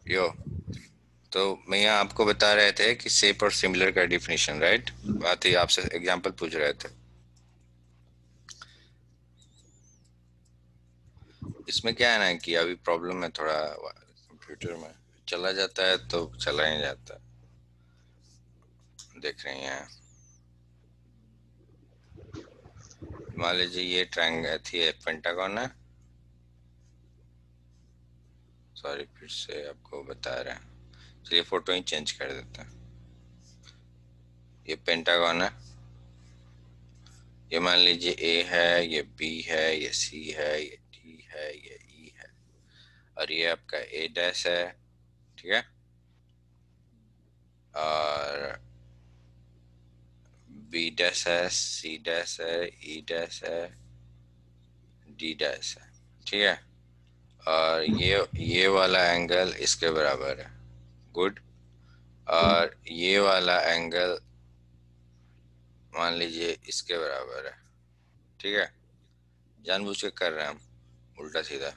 यो, तो मैं यहाँ आपको बता रहे थे कि सेप और सिमिलर का डिफिनीशन, राइट? बात ही आपसे एग्जांपल पूछ रहे थे। इसमें क्या है ना कि अभी प्रॉब्लम है थोड़ा कंप्यूटर में, चला जाता है तो चला ही जाता है। देख रही हैं, मान लीजिए ये ट्रायंगल थी, पेंटागन है। सॉरी, फिर से आपको बता रहे हैं, चलिए फोटो ही चेंज कर देते हैं। ये पेंटागन है, ये मान लीजिए ए है, ये बी है, ये सी है, ये डी है, ये ई है, और ये आपका ए डैश है, ठीक है। और बी डैश है, सी डैश है, ई डैश है, डी डैश है, ठीक है। और ये वाला एंगल इसके बराबर है, गुड। और ये वाला एंगल मान लीजिए इसके बराबर है, ठीक है। जानबूझ के कर रहे हैं हम उल्टा सीधा।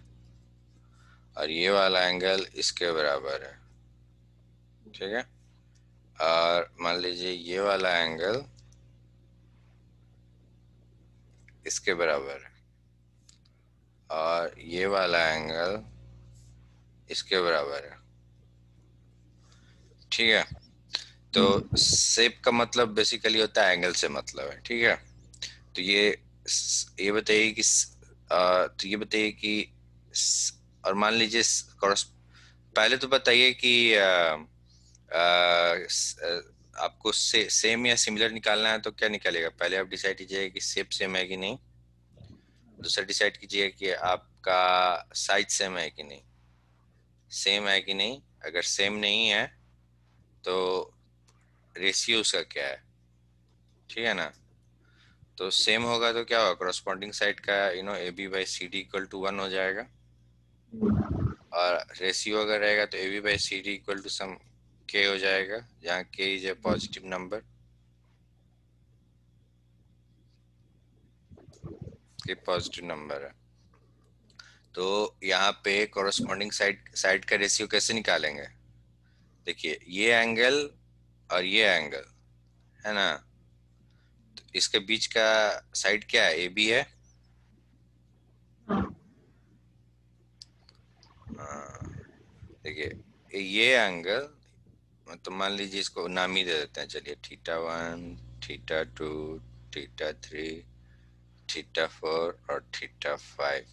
और ये वाला एंगल इसके बराबर है, ठीक है। और मान लीजिए ये वाला एंगल इसके बराबर है, और ये वाला एंगल इसके बराबर है, ठीक है। तो शेप का मतलब बेसिकली होता है एंगल से मतलब है, ठीक है। तो ये बताइए कि तो ये बताइए कि और मान लीजिए पहले तो बताइए कि आपको सेम या सिमिलर निकालना है तो क्या निकालेगा। पहले आप डिसाइड कीजिए कि शेप सेम है कि नहीं। दूसरा डिसाइड कीजिए कि आपका साइज सेम है कि नहीं, सेम है कि नहीं। अगर सेम नहीं है तो रेशियो उसका क्या है, ठीक है ना। तो सेम होगा तो क्या होगा, करस्पॉन्डिंग साइड का a B by c d equal to 1 हो जाएगा। और रेशियो अगर रहेगा तो a B by c d equal to some k हो जाएगा, जहाँ k is a positive number, k positive number है। तो यहाँ पे कॉरस्पॉन्डिंग साइड का रेशियो कैसे निकालेंगे। देखिए ये एंगल और ये एंगल है ना, तो इसके बीच का साइड क्या है, ए बी है। देखिए ये एंगल, तो मान लीजिए इसको नाम ही दे देते हैं, चलिए थीटा 1, थीटा 2, थीटा 3, थीटा 4 और थीटा 5।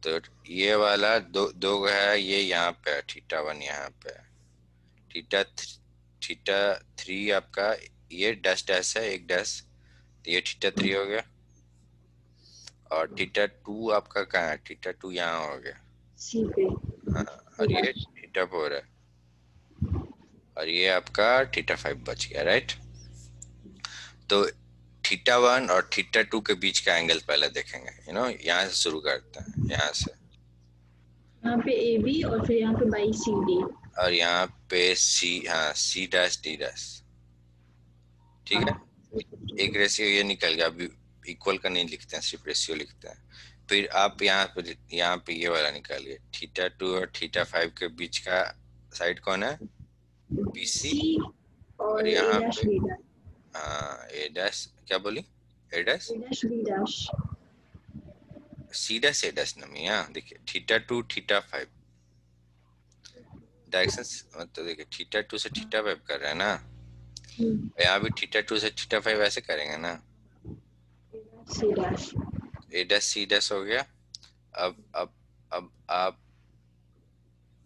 तो ये वाला दो है, ये यहाँ पे है, थीटा 1 यहाँ पे है, थीटा 3 आपका ये डैश डैश है, एक डैश, तो ये थीटा 3 हो गया। और थीटा 2 आपका कहाँ है, थीटा 2 यहाँ हो गया, हाँ। और ये थीटा 4 है, और ये आपका थीटा 5 बच गया, राइट। तो थीटा 1 और थीटा 2 के बीच का एंगल पहले देखेंगे, यहाँ से शुरू करते हैं, यहाँ से। यहाँ पे ए बी और फिर यहाँ पे बाई सी डी, और यहाँ पे सी, हाँ, सी डैश डी डैश, ठीक है। एक रेशियो ये निकल गया, अभी इक्वल का नहीं लिखते हैं, सिर्फ रेशियो लिखते हैं। फिर आप यहाँ पे ये वाला निकालिए, थीटा 2 और थीटा 5 के बीच का साइड कौन है, बी सी। और और ए यहाँ डैश पे बी डैश, ए डैश, क्या बोली, a dash, a dash B dash, c dash, a dash नहीं, यहाँ देखिए थीटा 2 थीटा 5 डायरेक्शन, तो देखिए थीटा 2 से थीटा 5 कर रहे हैं ना, यहाँ भी थीटा 2 से थीटा 5 ऐसे करेंगे ना, सी dash, a dash c dash हो गया। अब आप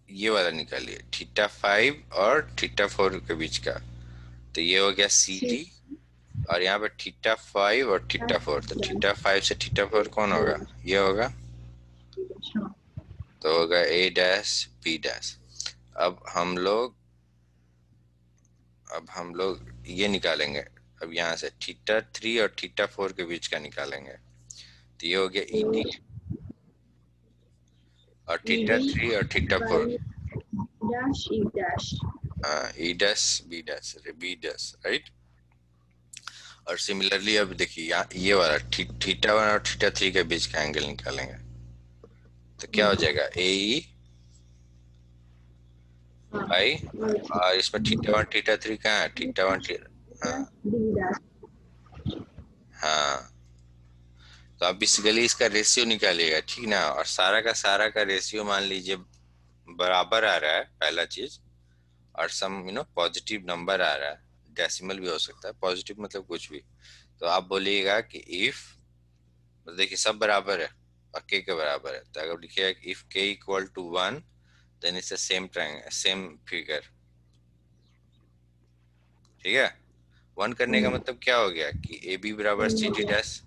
ये वाला निकालिए, थीटा 5 और थीटा 4 के बीच का, तो ये हो गया सी डी। और यहाँ पे थीटा 5 और थीटा 4, तो थीटा 5 से थीटा 4 कौन होगा, ये होगा, तो होगा ए डैश बी डैश। अब हम लोग ये निकालेंगे, अब यहाँ से थीटा 3 और थीटा 4 के बीच का निकालेंगे, तो ये हो गया ई डी। और थीटा 3 और theta 4, dash E dash, E dash B dash, B dash, right. और सिमिलरली अब देखिए यहाँ ये वाला थीटा 1 और थीटा 3 के बीच का एंगल निकालेंगे, तो क्या हो जाएगा, ए ई हाँ बाई, और और इसमें थीटा 1 थीटा 3 कहाँ है? थीटा 1 हाँ डी डैश। हाँ। तो आप बेसिकली इसका रेशियो निकालिएगा, ठीक ना, और सारा का रेशियो मान लीजिए बराबर आ रहा है, पहला चीज, और सम पॉजिटिव नंबर आ रहा है, डेसिमल भी हो सकता है, पॉजिटिव मतलब कुछ भी। तो आप बोलिएगा कि इफ, तो देखिए सब बराबर है और के बराबर है, तो अगर लिखिएगा if K equal to 1 then it's same same figure, ठीक है। 1 करने का मतलब क्या हो गया कि ए बी बराबर सी डी डैश,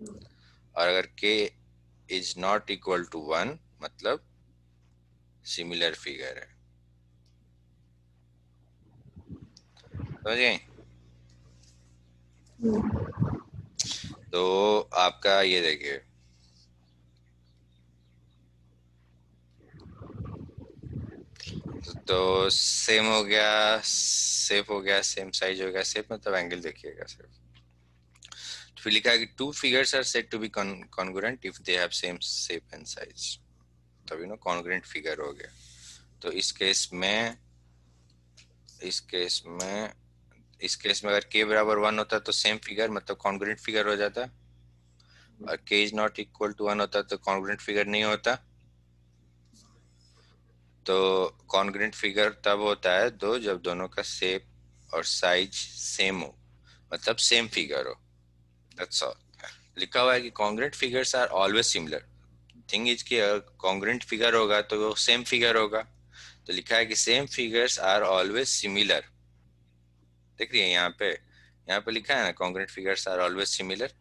और अगर के इज नॉट इक्वल टू 1 मतलब सिमिलर फिगर है, समझ गए। तो आपका ये देखिए, तो सेम हो गया, सेफ हो गया, सेम साइज हो गया, सेफ मतलब एंगल देखिएगा सिर्फ। तो फिर लिखा है कि two figures are said to be congruent if they have same shape and size, तभी ना कॉन्ग्रुएंट फिगर हो गया। तो इस केस में अगर के बराबर 1 होता तो सेम फिगर मतलब कॉन्ग्रुएंट फिगर हो जाता, और के इज नॉट इक्वल टू 1 होता तो कॉन्ग्रुएंट फिगर नहीं होता। तो कॉन्ग्रुएंट फिगर तब होता है दो, जब दोनों का शेप और साइज सेम हो, मतलब सेम फिगर हो, दैट्स ऑल। लिखा हुआ है कि congruent figures are always similar. Thing is कि अगर कॉन्ग्रुएंट फिगर होगा तो वो सेम फिगर होगा, तो लिखा है कि same figures are always similar. देख रही है यहाँ पे लिखा है ना, congruent figures are always similar.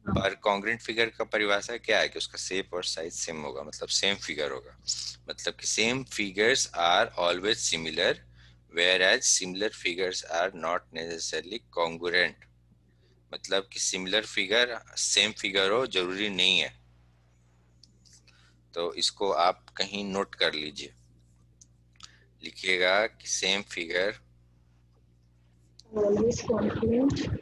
पर कॉन्ग्रुएंट फिगर का परिभाषा क्या है कि उसका शेप और साइज सेम होगा, मतलब सेम फिगर होगा, मतलब कि same figures are always similar whereas similar figures are not necessarily congruent, मतलब कि सिमिलर फिगर सेम फिगर हो जरूरी नहीं है। तो इसको आप कहीं नोट कर लीजिए, लिखिएगा कि ऑलवेज कॉन्फिडेंट।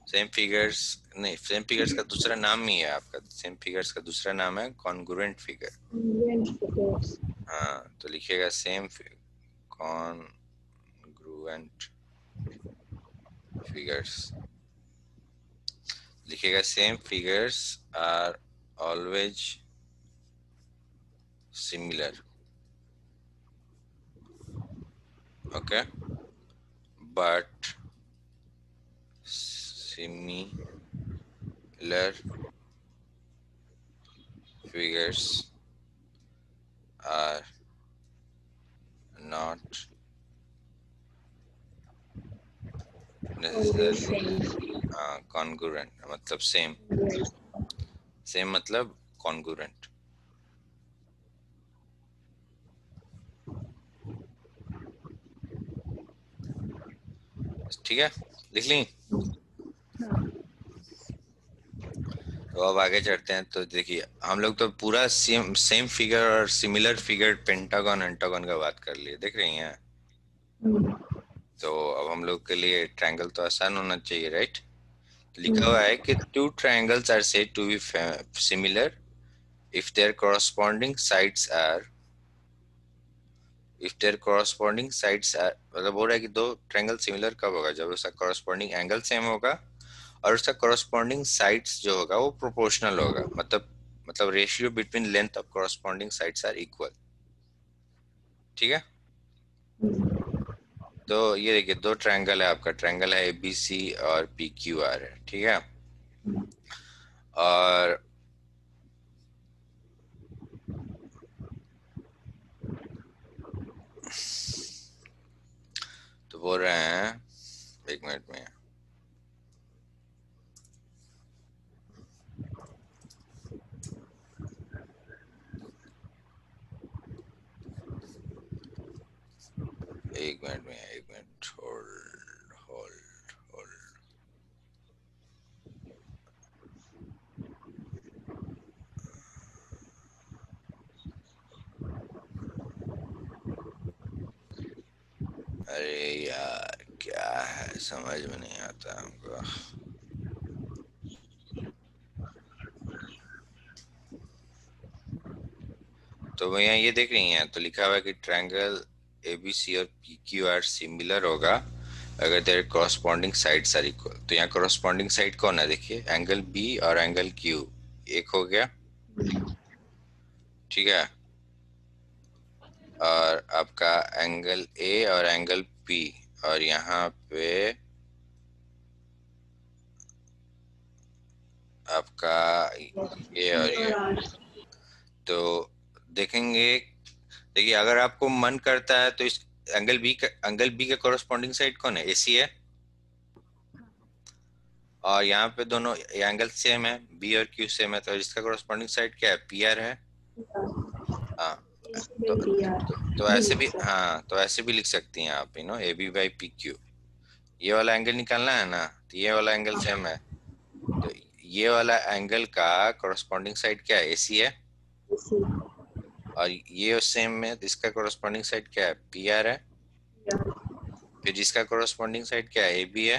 सेम फिगर्स नहीं, सेम फिगर्स का दूसरा नाम ही है आपका, सेम फिगर्स का दूसरा नाम है कॉन्ग्रुएंट फिगर। हाँ, तो लिखिएगा सेम कॉन्ग्रुएंट फिगर्स, लिखिएगा same figures are always similar, okay, but similar figures are not always necessarily same. congruent, मतलब सेम, सेम मतलब कॉन्ग्रुएंट, ठीक है, लिख ली। तो अब आगे चढ़ते हैं, तो देखिए हम लोग तो पूरा सेम सेम फिगर और सिमिलर फिगर पेंटागन एंटागन का बात कर लिए, देख रही हैं। तो अब हम लोग के लिए ट्रायंगल तो आसान होना चाहिए, राइट। लिखा हुआ है कि two triangles are said to be similar if their corresponding sides are मतलब बोल रहा है कि दो ट्रायंगल सिमिलर कब होगा, जब उसका कॉरस्पॉन्डिंग एंगल सेम होगा और उसका कॉरस्पॉन्डिंग साइड्स जो होगा वो प्रोपोर्शनल होगा, मतलब ratio between length of corresponding sides are equal, ठीक है। तो ये देखिए दो ट्रायंगल है, आपका ट्रायंगल है एबीसी और पी क्यू आर है, ठीक है। और तो बोल रहे हैं, एक मिनट में, एक मिनट, होल्ड होल्ड होल्ड। अरे यार क्या है, समझ में नहीं आता हमको। तो वो यहाँ ये देख रही हैं, तो लिखा हुआ है कि ट्रायंगल एबीसी और पीक्यूआर सिमिलर होगा अगर their corresponding sides are equal. तो यहाँ कॉरस्पॉन्डिंग साइड कौन है, देखिए एंगल बी और एंगल क्यू, एक हो गया, ठीक है, और आपका एंगल ए और एंगल पी, और यहाँ पे आपका ये और ये। तो देखेंगे, देखिए अगर आपको मन करता है तो इस एंगल बी का कॉरस्पॉन्डिंग साइड कौन है, एसी है, और यहाँ पे दोनों एंगल सेम है, बी और क्यू सेम है, तो इसका कॉरस्पॉन्डिंग साइड क्या है, पी आर है। हाँ, तो ऐसे भी, हाँ तो ऐसे भी लिख सकती हैं आप, A B by P Q. ये वाला एंगल निकालना है ना, तो ये वाला एंगल सेम है, तो ये वाला एंगल का कॉरस्पॉन्डिंग साइड क्या है, एसी है, और ये सेम में, तो इसका कॉरस्पॉन्डिंग साइड क्या है, पी आर है। फिर इसका कॉरस्पॉन्डिंग साइड क्या है, ए बी है,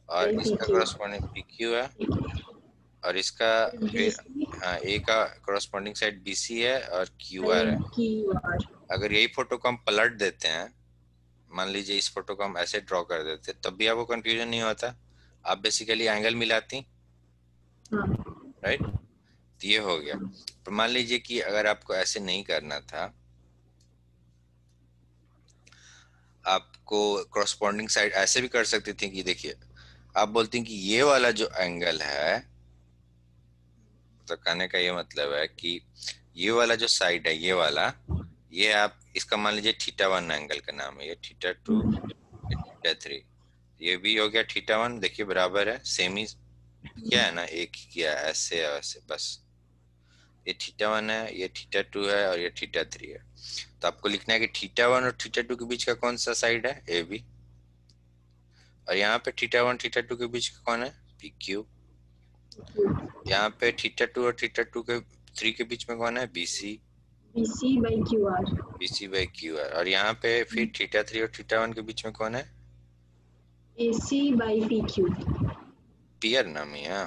और इसका कॉरस्पॉन्डिंग पी क्यू है, और इसका फिर हाँ ए का कॉरस्पॉन्डिंग साइड बी सी है और क्यू आर है। अगर यही फोटो को हम पलट देते हैं, मान लीजिए इस फोटो को हम ऐसे ड्रॉ कर देते, तब भी आपको कंफ्यूजन नहीं होता, आप बेसिकली एंगल मिलाती, राइट। तो ये हो गया। तो मान लीजिए कि अगर आपको ऐसे नहीं करना था, आपको कॉरस्पॉन्डिंग साइड ऐसे भी कर सकती थी कि देखिए, आप बोलती हैं कि ये वाला जो एंगल है, तो कहने का ये मतलब है कि ये वाला जो साइड है, ये वाला, ये आप इसका मान लीजिए थीटा वन एंगल का नाम है, ये थीटा टू, ये थीटा थ्री, ये भी हो गया थीटा वन, देखिए बराबर है, सेम ही क्या है ना, एक ही किया है, ऐसे ऐसे बस। ये थीटा वन है, ये थीटा टू है, और ये थीटा थ्री है। तो आपको लिखना है कि थीटा वन और थीटा टू के बीच का कौन सा साइड है, ए बी, और यहाँ पे थीटा वन थीटा टू के बीच का कौन है, पी क्यू। यहाँ पे थीटा टू और थीटा टू के थ्री के बीच में कौन है, B C, BC by QR. B C by Q है, और यहाँ पे फिर थीटा थ्री और थीटा वन के बीच में कौन है, AC by PQ. P R नाम ही है।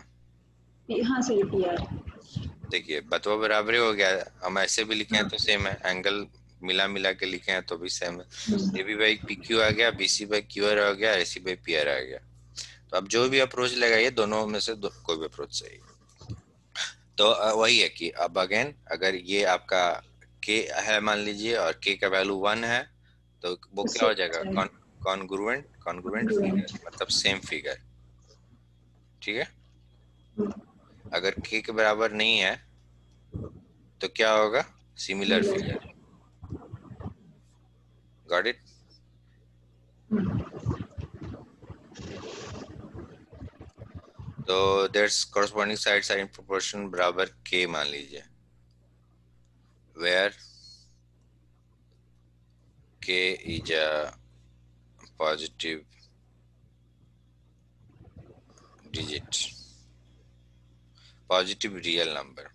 हाँ सॉरी PR. देखिए बतवा बराबर हो गया, हम ऐसे भी लिखे हैं तो सेम है, एंगल मिला मिला के लिखे हैं तो भी सेम है। A B by P q आ गया, b C by Q r आ गया, ए सी बाई पी आर आ गया। तो अब जो भी अप्रोच लगाइए, दोनों में से कोई भी अप्रोच सही है। तो वही है कि अब अगेन अगर ये आपका के है मान लीजिए, और के का वैल्यू वन है, तो वो क्या हो जाएगा, कॉन्ग्रुएंट, कॉन्ग्रुएंट फिगर, मतलब सेम फिगर, ठीक है। अगर के के बराबर नहीं है तो क्या होगा, सिमिलर फिगर, गॉट इट। तो there's corresponding sides are in proportion बराबर के मान लीजिए, where K is a positive digit, positive real number.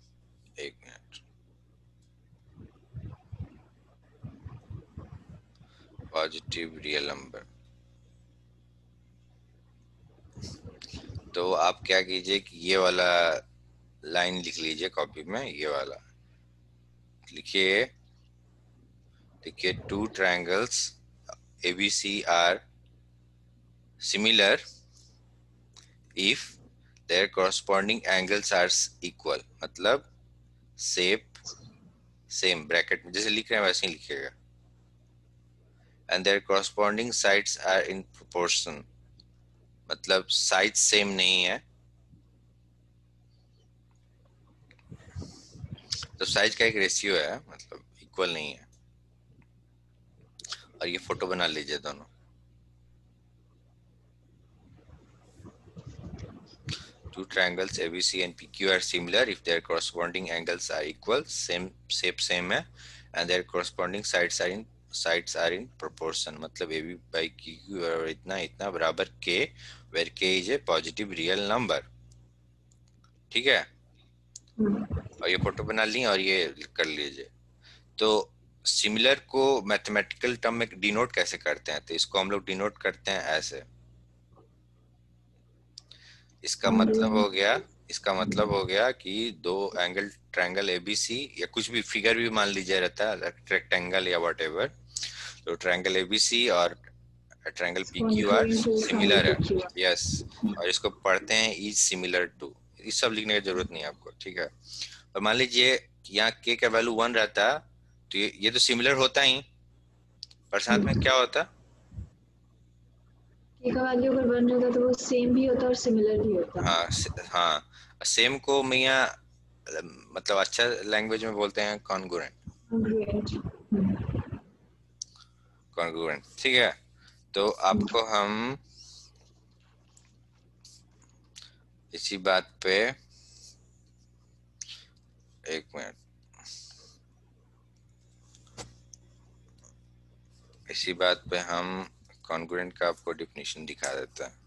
एक मिनट, पॉजिटिव रियल नंबर। तो आप क्या कीजिए कि ये वाला लाइन लिख लीजिए कॉपी में, ये वाला लिखिए, देखिए two triangles ABC are similar if their corresponding angles are equal, मतलब सेप सेम, ब्रैकेट में जैसे लिख रहे हैं वैसे ही लिखेगा, and their corresponding sides are in proportion, मतलब साइड सेम नहीं है, तो साइज का एक रेशियो है, मतलब इक्वल नहीं है। और ये फोटो बना लीजिए दोनों, two triangles ABC and PQ are similar if their corresponding angles are equal, same shape same है, and their corresponding sides are in proportion, मतलब AB by QQ और इतना इतना बराबर K, where K is a positive real number, ठीक है। और ये फोटो बना ली और ये कर लीजिए। तो सिमिलर को मैथमेटिकल टर्म में डिनोट कैसे करते हैं, तो इसको हम लोग डिनोट करते हैं ऐसे, इसका मतलब हो गया, इसका मतलब हो गया कि दो एंगल ट्रायंगल एबीसी या कुछ भी फिगर भी मान लीजिए रहता है, रेक्टेंगल या व्हाटएवर, तो ट्रायंगल एबीसी और ट्रायंगल पीक्यू आर कॉन्ग्रुएंट हो ट्रायंगल सिमिलर है। PQ। यस, और इसको पढ़ते हैं इज सिमिलर टू, ये सब लिखने की जरूरत नहीं है आपको, ठीक है। और मान लीजिए यहाँ के का वैल्यू 1 रहता, तो ये तो सिमिलर होता ही, पर साथ में क्या होता? के का वैल्यू अगर 1 होगा तो वो सेम भी होता और सिमिलर भी होता। हाँ हाँ, सेम को मिया मतलब अच्छा लैंग्वेज में बोलते हैं कॉन्ग्रुएंट। कॉन्ग्रुएंट। कॉन्ग्रुएंट, ठीक है। तो आपको हम इसी बात पे, एक मिनट, इसी बात पे हम कॉन्ग्रुएंट का आपको डिफिनीशन दिखा देता है।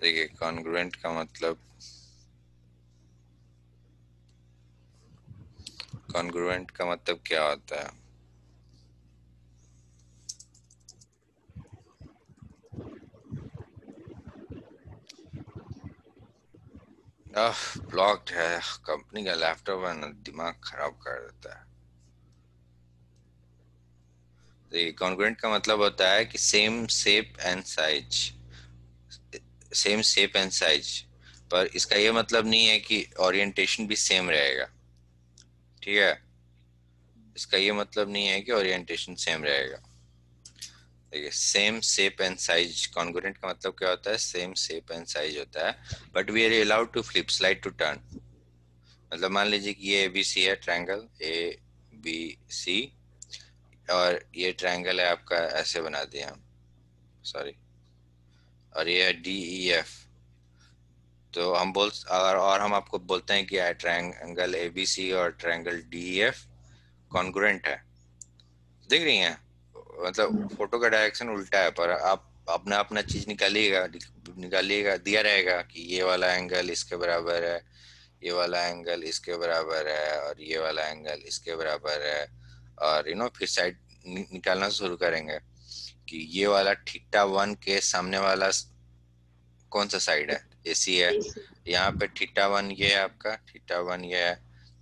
देखिए कॉन्ग्रुएंट का मतलब, कॉन्ग्रुएंट का मतलब क्या होता है? ब्लॉक्ड है, कंपनी का लैपटॉप है ना, दिमाग खराब कर देता है। देखिए कॉन्ग्रुएंट का मतलब होता है कि same shape and size, same shape and size, पर इसका ये मतलब नहीं है कि ओरिएंटेशन भी सेम रहेगा, ठीक है। इसका ये मतलब नहीं है कि ओरिएंटेशन सेम रहेगा। देखिए same shape and size, congruent का मतलब क्या होता है? सेम शेप एंड साइज होता है, but we are allowed to flip, slide to turn. मतलब मान लीजिए कि ये ए बी सी है, ट्रायंगल ए बी सी, और ये ट्रायंगल है आपका, ऐसे बना दिया हम, सॉरी, और ये है डी ई एफ। तो हम बोल, और हम आपको बोलते हैं कि ट्रायंगल ए बी सी और triangle D E F congruent है। देख रही हैं, मतलब फोटो का डायरेक्शन उल्टा है, पर आप अपना अपना चीज निकालिएगा, निकालिएगा, दिया रहेगा कि ये वाला एंगल इसके बराबर है, ये वाला एंगल इसके बराबर है, और ये वाला एंगल इसके बराबर है। और फिर साइड निकालना शुरू करेंगे कि ये वाला थीटा 1 के सामने वाला कौन सा साइड है? एसी है। यहाँ पे थीटा 1 ये है आपका, थीटा 1 ये है,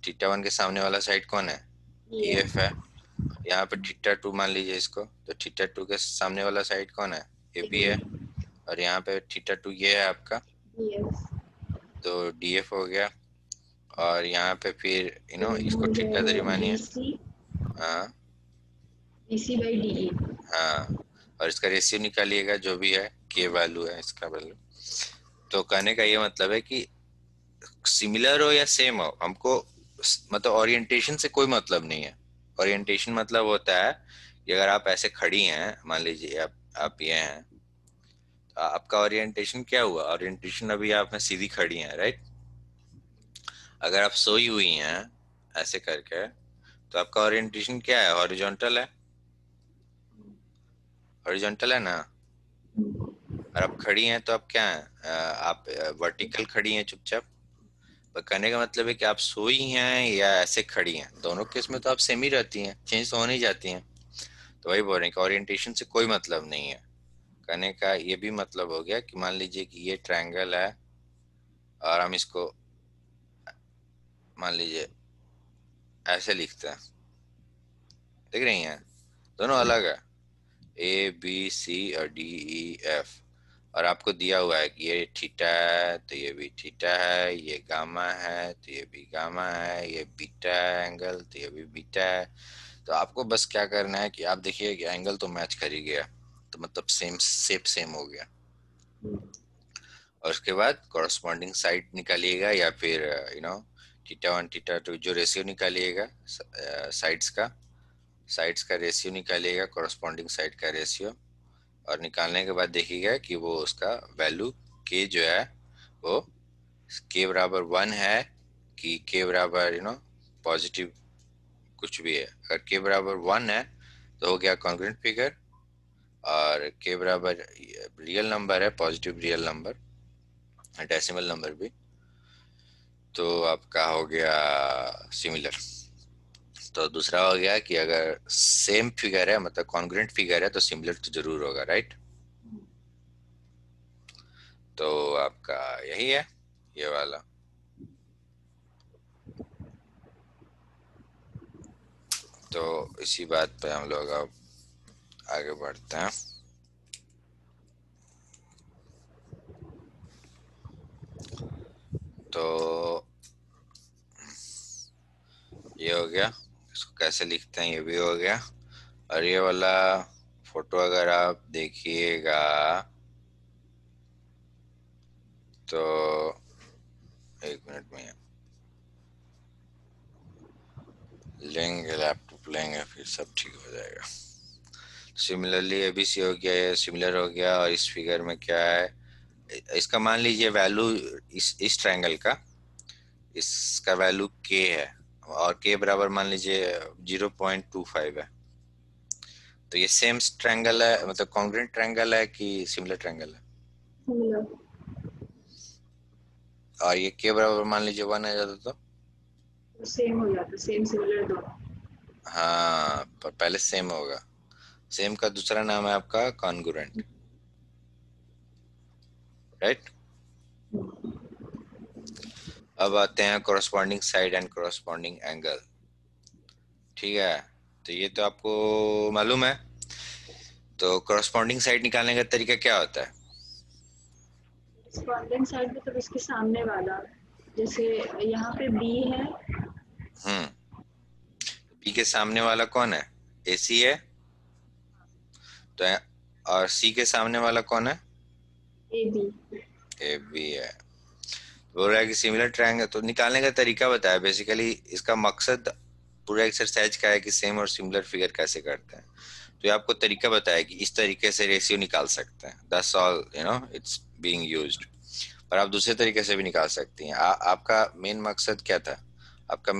थीटा 1 के सामने वाला साइड कौन है? डीएफ है। यहाँ पे थीटा 2 मान लीजिए इसको, तो थीटा 2 के सामने वाला साइड कौन है? ए बी है। और यहाँ पे थीटा 2 ये है आपका, तो डीएफ हो गया। और यहाँ पे फिर इसको थीटा 3 मानिए। हाँ BC by DE। हाँ, और इसका रेशियो निकालिएगा जो भी है, के वैल्यू है इसका वैल्यू। तो कहने का ये मतलब है कि सिमिलर हो या सेम हो, हमको मतलब ओरिएंटेशन से कोई मतलब नहीं है। ओरिएंटेशन मतलब होता है कि अगर आप ऐसे खड़ी हैं, मान लीजिए आप ये हैं, तो आपका ओरिएंटेशन क्या हुआ? ओरिएंटेशन अभी आप में सीधी खड़ी हैं, राइट। अगर आप सोई हुई हैं ऐसे करके, तो आपका ओरिएंटेशन क्या है? हॉरिजॉन्टल है, हॉरिजॉन्टल है ना। और आप खड़ी हैं तो आप क्या हैं? आप वर्टिकल खड़ी हैं चुपचाप। पर कहने का मतलब है कि आप सोई हैं या ऐसे खड़ी हैं, दोनों केस में तो आप सेम ही रहती हैं, चेंज तो होनी जाती हैं। तो वही बोल रहे हैं कि ओरिएंटेशन से कोई मतलब नहीं है। कहने का ये भी मतलब हो गया कि मान लीजिए कि ये ट्रायंगल है, और हम इसको मान लीजिए ऐसे लिखते हैं, देख रही हैं, दोनों अलग है, ए बी सी और डी ई एफ। और आपको दिया हुआ है कि ये थीटा है तो ये भी थीटा है, ये गामा है तो ये भी गामा है, ये बीटा एंगल तो ये भी बीटा है। तो आपको बस क्या करना है कि आप देखिए कि एंगल तो मैच कर ही गया, तो मतलब सेम शेप सेम हो गया। और उसके बाद कॉरस्पॉन्डिंग साइड निकालिएगा, या फिर थीटा 1 थीटा 2 जो रेशियो निकालिएगा साइड्स का, साइड्स का रेशियो निकालिएगा, कॉरस्पॉन्डिंग साइड का रेशियो। और निकालने के बाद देखिएगा कि वो उसका वैल्यू के जो है वो के बराबर 1 है, कि के बराबर पॉजिटिव कुछ भी है। अगर के बराबर 1 है तो हो गया कॉन्ग्रुएंट फिगर, और के बराबर रियल नंबर है, positive real number, decimal number भी, तो आपका हो गया सिमिलर। तो दूसरा हो गया कि अगर सेम फिगर है, मतलब कॉन्ग्रुएंट फिगर है, तो सिमिलर तो जरूर होगा, राइट। तो आपका यही है ये वाला। तो इसी बात पे हम लोग अब आगे बढ़ते हैं। तो ये हो गया, इसको कैसे लिखते हैं ये भी हो गया। और ये वाला फोटो अगर आप देखिएगा तो एक मिनट में लेंगे, लैपटॉप लेंगे, फिर सब ठीक हो जाएगा। सिमिलरली एबीसी हो गया, ये सिमिलर हो गया। और इस फिगर में क्या है, इसका मान लीजिए वैल्यू, इस ट्रायंगल का, इसका वैल्यू के है, और के बराबर मान लीजिए 0.25 है। तो ये सेम ट्रायंगल है, मतलब कॉन्ग्रुएंट ट्रायंगल है कि सिमिलर ट्रायंगल है। सिमिलर। और ये के बराबर मान लीजिए 1 आ जाता तो सेम हो जाता, सेम सिमिलर दो। हाँ, पर पहले सेम होगा। सेम का दूसरा नाम है आपका कॉन्ग्रुएंट, राइट। अब आते हैं corresponding side and corresponding angle. ठीक है, तो ये तो आपको मालूम है। तो कोरस्पॉन्डिंग साइड निकालने का तरीका क्या होता है? कॉर्रेस्पॉन्डिंग साइड मतलब इसके सामने वाला, जैसे यहाँ पे बी है। हम्म, बी के सामने वाला कौन है? एसी है। तो और सी के सामने वाला कौन है? A B. ए बी है। बोल रहा है कि सिमिलर ट्रायंगल, तो निकालने का तरीका बताया बेसिकली। इसका मकसद पूरा एक्सरसाइज का है कि सेम और सिमिलर फिगर कैसे करते हैं। तो ये आपको तरीका बताया कि इस तरीके से रेशियो निकाल सकते हैं, that's all, it's being used. पर आप दूसरे तरीके से भी निकाल सकती हैं। आपका मेन मकसद क्या था? आपका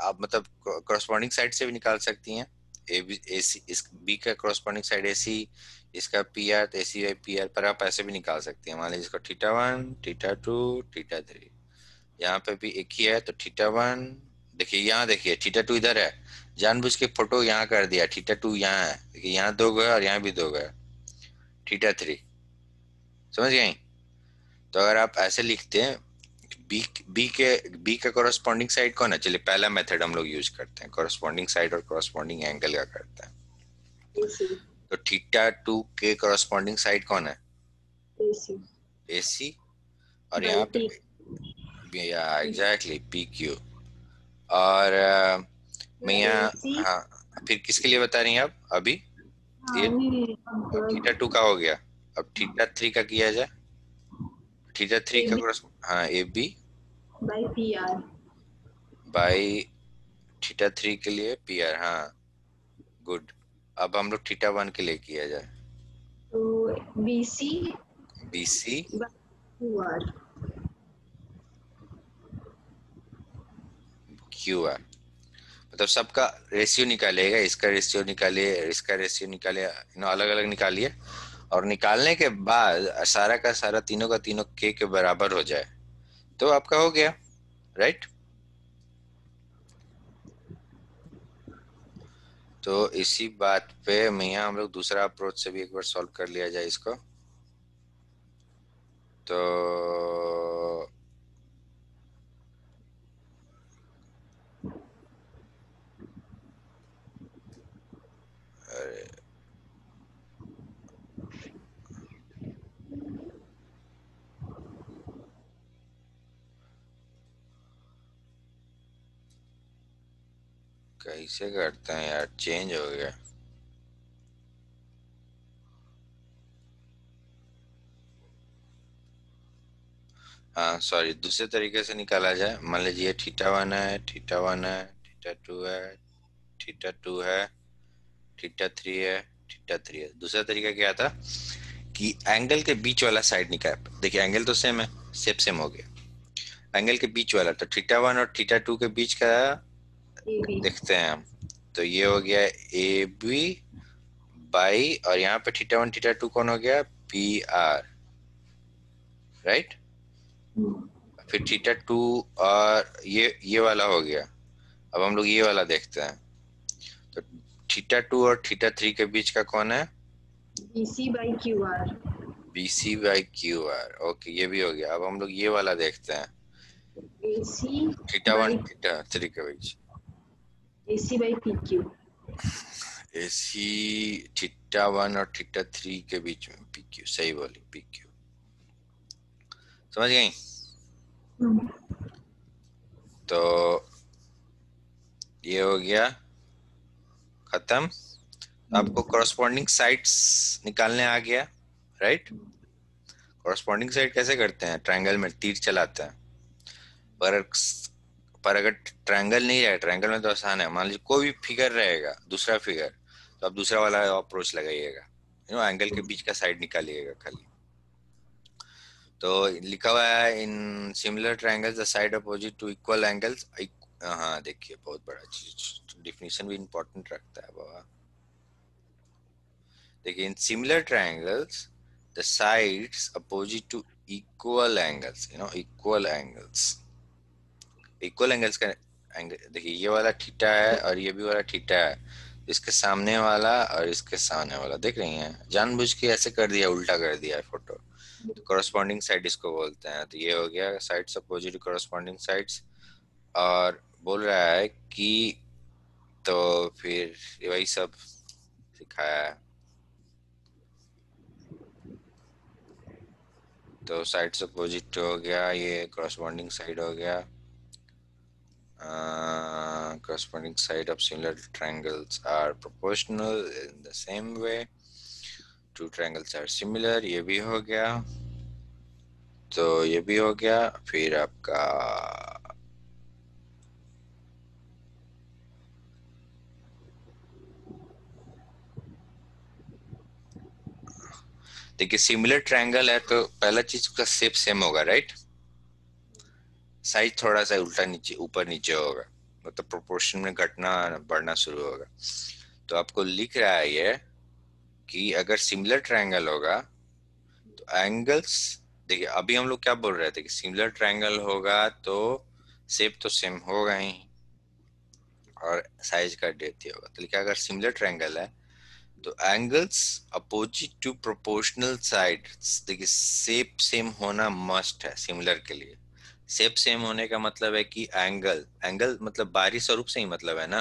आप मतलब कॉरस्पॉन्डिंग साइड से भी निकाल सकती हैं। ए बी, ए सी, इस बी का कॉरस्पॉन्डिंग साइड ए सी, इसका पी आर, तो ए सी बाई पी आर। पर आप ऐसे भी निकाल सकती हैं, मान लीजिए इसको थीटा 1, थीटा 2, थीटा 3। यहाँ पे भी एक ही है, तो थीटा 1, देखिए यहाँ, देखिए थीटा 2 इधर है, जानबूझ के फोटो यहाँ कर दिया। थीटा 2 यहाँ है, देखिए यहाँ 2 गए और यहाँ भी 2 गए। थीटा 3, समझ गए? तो अगर आप ऐसे लिखते हैं, बी बी का कोरस्पॉन्डिंग साइड कौन है? चलिए पहला मेथड हम लोग यूज करते हैं, कोरस्पॉन्डिंग साइड और कोरस्पॉन्डिंग एंगल का करते हैं। ए सी। तो थीटा 2 के कोरस्पॉन्डिंग साइड कौन है? ए सी ए सी। और बाई यहाँ पे पी। या एग्जैक्टली पी क्यू। और मैं ए यहाँ, सी। हाँ, फिर किसके लिए बता रही हैं आप अभी? हाँ ये नहीं, थीटा 2 अब का हो गया। अब थीटा 3 का किया जाए। थीटा 3 ए का बी हाँ, A B by P R. By theta 3 के लिए पी आर, हाँ, गुड। अब हम लोग थीटा 1 के लिए किया जाए। तो B C B C by Q R. Q R, मतलब सबका रेशियो निकालिएगा, इसका रेशियो निकालिए, इसका रेशियो निकालिए, अलग अलग निकालिए। और निकालने के बाद सारा का सारा, तीनों का तीनों के बराबर हो जाए तो आपका हो गया, राइट। तो इसी बात पे मियाँ हम लोग दूसरा अप्रोच से भी एक बार सॉल्व कर लिया जाए इसको। तो अरे, कैसे करते हैं यार, चेंज हो गया। हाँ सॉरी, दूसरे तरीके से निकाला जाए। मान लीजिए थीटा 1 है, थीटा 2 है, थीटा 2 है, थीटा 3 है, थीटा 3 है। दूसरा तरीका क्या था कि एंगल के बीच वाला साइड निकाल, देखिए एंगल तो सेम है, सेप सेम हो गया। एंगल के बीच वाला, तो थीटा 1 और थीटा 2 के बीच का ए बी। देखते हैं हम। तो ये हो गया ए बी बाई, और यहाँ पे थीटा 1 थीटा 2 कौन हो गया, पी आर, राइट। फिर थीटा 2 और ये वाला हो गया। अब हम लोग ये वाला देखते हैं। तो थीटा 2 और थीटा 3 के बीच का कौन है, BC by Q R. B C by Q R. Okay, ये भी हो गया। अब हम लोग ये वाला देखते हैं, AC थीटा 1 बाई थीटा 3 के बीच। AC by PQ। A C theta 1 और थीटा 3 के बीच में पी क्यू, सही बोली, पी क्यू। समझ गई। तो ये हो गया खत्म। आपको कॉरस्पॉन्डिंग साइड्स निकालने आ गया, राइट। कॉरस्पॉन्डिंग साइड कैसे करते हैं, ट्रायंगल में तीर चलाते हैं। पर पर अगर ट्रायंगल नहीं है, ट्रायंगल में तो आसान है। मान लीजिए कोई भी फिगर रहेगा, दूसरा फिगर, तो आप दूसरा वाला अप्रोच लगाइएगा, एंगल के बीच का साइड निकालिएगा खाली। तो लिखा हुआ है in similar triangles the side opposite to equal angles. हाँ देखिए, बहुत बड़ा चीज, डिफिनेशन भी इम्पोर्टेंट रखता है बाबा। देखिए, in similar triangles the sides opposite to equal angles, equal angles. Equal angles का एंगल देखिए, ये वाला थीटा है और ये भी वाला थीटा है। इसके सामने वाला और इसके सामने वाला देख रही हैं, जानबूझ के ऐसे कर दिया, उल्टा कर दिया है फोटो। तो कॉरस्पॉन्डिंग साइड इसको बोलते हैं। तो ये हो गया साइड्स अपोजिट कॉरस्पॉन्डिंग साइड्स। और बोल रहा है कि तो फिर ये वही सब सिखाया है। तो साइड्स अपोजिट हो गया, ये कॉरस्पॉन्डिंग साइड हो गया। Corresponding side of similar triangles are proportional in the same way. Two triangles are similar, ये भी हो गया। तो ये भी हो गया। फिर आपका देखिए, सिमिलर ट्रायंगल है तो पहला चीज का शेप सेम होगा, राइट। साइज थोड़ा सा उल्टा नीचे ऊपर नीचे होगा, मतलब प्रोपोर्शन में घटना बढ़ना शुरू होगा। तो आपको लिख रहा है ये कि अगर सिमिलर ट्रायंगल होगा तो एंगल्स, देखिए अभी हम लोग क्या बोल रहे थे कि सिमिलर ट्रायंगल होगा तो शेप तो सेम होगा ही और साइज का डेप्थ ही होगा। तो लिखा अगर सिमिलर ट्रायंगल है तो angles opposite to proportional sides, देखिए शेप सेम होना मस्ट है सिमिलर के लिए। शेप सेम होने का मतलब है कि एंगल, एंगल मतलब बाहरी स्वरूप से ही मतलब है ना।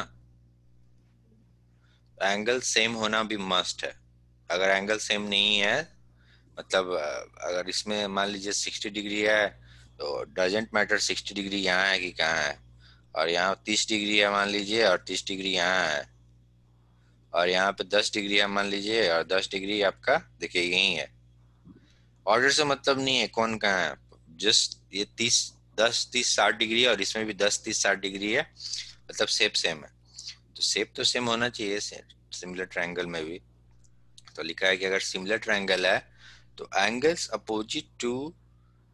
एंगल सेम होना भी मस्ट है। अगर एंगल सेम नहीं है, मतलब अगर इसमें मान लीजिए 60 डिग्री है, तो डजेंट मैटर 60 डिग्री यहाँ है कि कहाँ है। और यहाँ 30 डिग्री है मान लीजिए, और 30 डिग्री यहाँ है। और यहाँ पे 10 डिग्री है मान लीजिए, और 10 डिग्री आपका देखिए यही है। ऑर्डर से मतलब नहीं है कौन कहाँ है, जस्ट ये 30 10 30 60 डिग्री है, और इसमें भी 10 30 60 डिग्री है, मतलब शेप सेम है। तो शेप तो सेम होना चाहिए सिमिलर ट्रायंगल में भी। तो लिखा है कि अगर सिमिलर ट्रायंगल है तो angles opposite to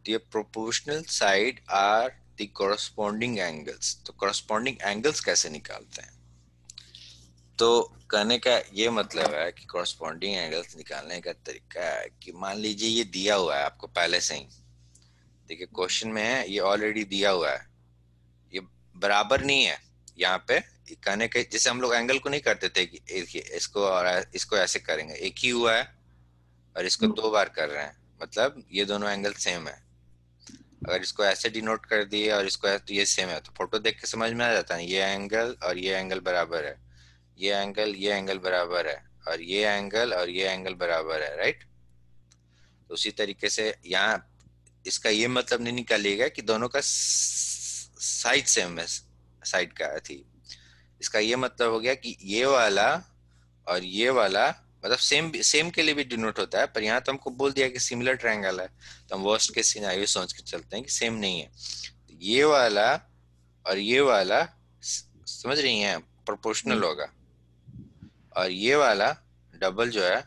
the proportional side are the corresponding angles. तो कॉरस्पॉन्डिंग एंगल्स कैसे निकालते हैं, तो कहने का ये मतलब है कि कॉरस्पॉन्डिंग एंगल्स निकालने का तरीका है कि मान लीजिए ये दिया हुआ है आपको पहले से ही, देखिए क्वेश्चन में है, ये ऑलरेडी दिया हुआ है, ये बराबर नहीं है यहाँ पे। कहने के जैसे हम लोग एंगल को नहीं करते थे कि इसको और इसको ऐसे करेंगे, एक ही हुआ है और इसको 2 बार कर रहे हैं, मतलब ये दोनों एंगल सेम है। अगर इसको ऐसे डिनोट कर दिए और इसको ऐसे, तो ये सेम है, तो फोटो देख के समझ में आ जाता है ये एंगल और ये एंगल बराबर है, ये एंगल बराबर है, और ये एंगल बराबर है, राइट। तो उसी तरीके से यहाँ इसका ये मतलब नहीं निकालिएगा कि दोनों का साइड सेम है, साइड का थी। इसका ये मतलब हो गया कि ये वाला और ये वाला मतलब सेम सेम के लिए भी डिनोट होता है, पर यहाँ तो हमको बोल दिया कि सिमिलर ट्रायंगल है, तो हम वर्स्ट केस सिनेरियो सोच के चलते हैं कि सेम नहीं है। ये वाला और ये वाला समझ रही हैं प्रोपोर्शनल होगा, और ये वाला डबल जो है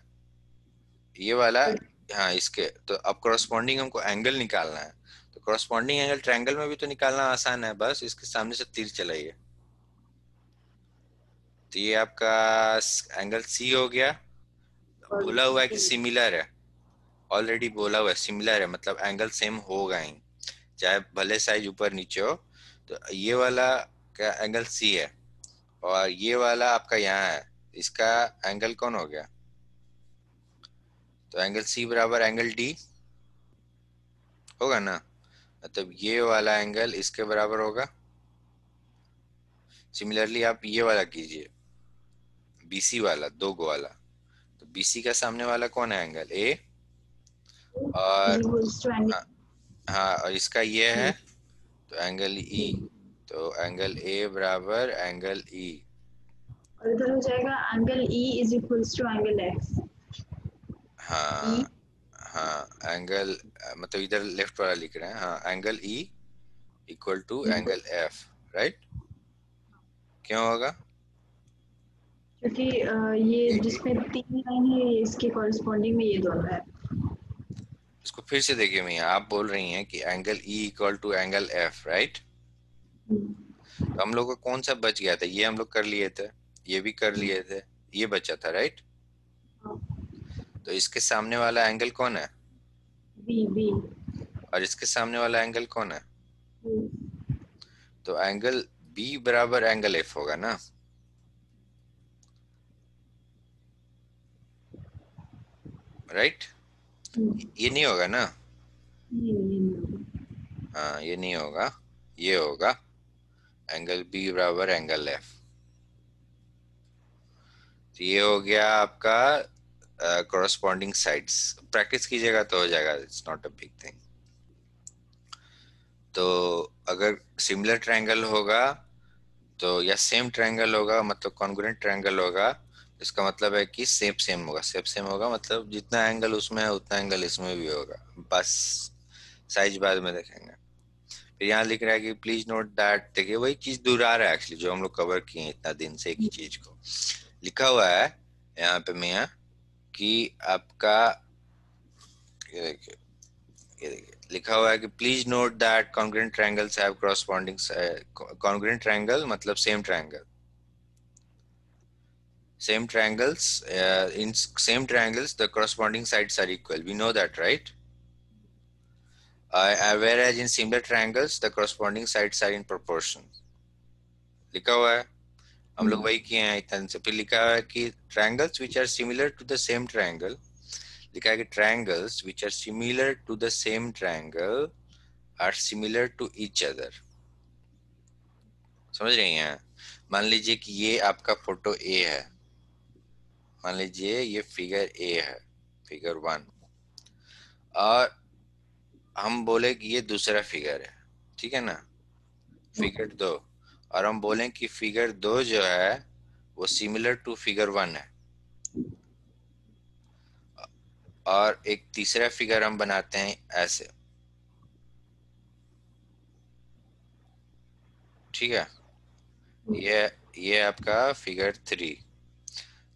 ये वाला, हाँ इसके, तो अब कॉरस्पॉन्डिंग हमको एंगल निकालना है। तो कॉरस्पॉन्डिंग एंगल ट्रायंगल में भी तो निकालना आसान है, बस इसके सामने से तीर चलाइए। तो ये आपका एंगल सी हो गया, और बोला हुआ है कि बी। सिमिलर है, ऑलरेडी बोला हुआ है सिमिलर है, मतलब एंगल सेम होगा ही, चाहे भले साइज ऊपर नीचे हो। तो ये वाला का एंगल सी है, और ये वाला आपका यहाँ है, इसका एंगल कौन हो गया? तो एंगल सी बराबर एंगल डी होगा ना, मतलब ये वाला एंगल इसके बराबर होगा। सिमिलरली आप ये वाला कीजिए, बीसी वाला, दो गो वाला। तो बीसी का सामने वाला कौन है? Angle A. इज और इक्वल्स टू एंगल हाँ, हाँ, और इसका ये है, बी। तो एंगल ई। तो एंगल ए बराबर एंगल ई। और इधर हो जाएगा angle e is equals to angle x. E. हाँ, हाँ, एंगल, मतलब इधर लेफ्ट वाला लिख रहे हैं, हाँ, angle E equal to angle F, right? क्यों होगा? क्योंकि ये ए, जिसमें तीन लाइन है ये इसके कॉरेस्पॉन्डिंग में ये दोनों है। इसको फिर से देखिए भैया, आप बोल रही हैं कि angle E equal to angle F, right? तो हम लोग को कौन सा बच गया था? ये हम लोग कर लिए थे, ये भी कर लिए थे, ये बचा था, राइट? तो इसके सामने वाला एंगल कौन है? बी। बी। और इसके सामने वाला एंगल कौन है? तो एंगल बी बराबर एंगल एफ होगा ना, राइट? ये नहीं होगा ना? हाँ, ये नहीं होगा, ये होगा एंगल बी बराबर एंगल एफ। तो ये हो गया आपका कोरस्पॉन्डिंग साइड्स। प्रैक्टिस कीजिएगा तो हो जाएगा, it's not a big thing. तो अगर सिमिलर ट्रायंगल होगा तो, या सेम ट्रायंगल होगा, मतलब कॉन्ग्रुएंट ट्रायंगल होगा, इसका मतलब है कि सेम सेम होगा। सेम सेम होगा मतलब जितना एंगल उसमें है उतना एंगल इसमें भी होगा, बस साइज बाद में देखेंगे। फिर यहाँ लिख रहा है कि प्लीज नोट दैट, देखिए वही चीज दोहरा रहा है एक्चुअली, जो हम लोग कवर किए इतना दिन से एक ही चीज को। लिखा हुआ है यहाँ पे मियाँ कि आपका, ये देखिए, ये देखिए लिखा हुआ है कि please note that congruent triangles have corresponding, congruent triangle मतलब same triangle, same triangles, in same triangles the corresponding sides are equal, we know that, right? Whereas in similar triangles the corresponding sides are in proportion, लिखा हुआ है। हम लोग वही किए हैं इतने से। फिर लिखा हुआ है कि triangles which are similar to the same triangle, लिखा है कि triangles which are similar to the same triangle are similar to each other। समझ रही हैं? मान लीजिए कि ये आपका फोटो ए है, मान लीजिए ये फिगर ए है, फिगर 1, और हम बोले कि ये दूसरा फिगर है, ठीक है ना, फिगर 2, और हम बोलें कि फिगर 2 जो है वो सिमिलर टू फिगर 1 है, और एक तीसरा फिगर हम बनाते हैं ऐसे, ठीक है, ये ये आपका फिगर 3।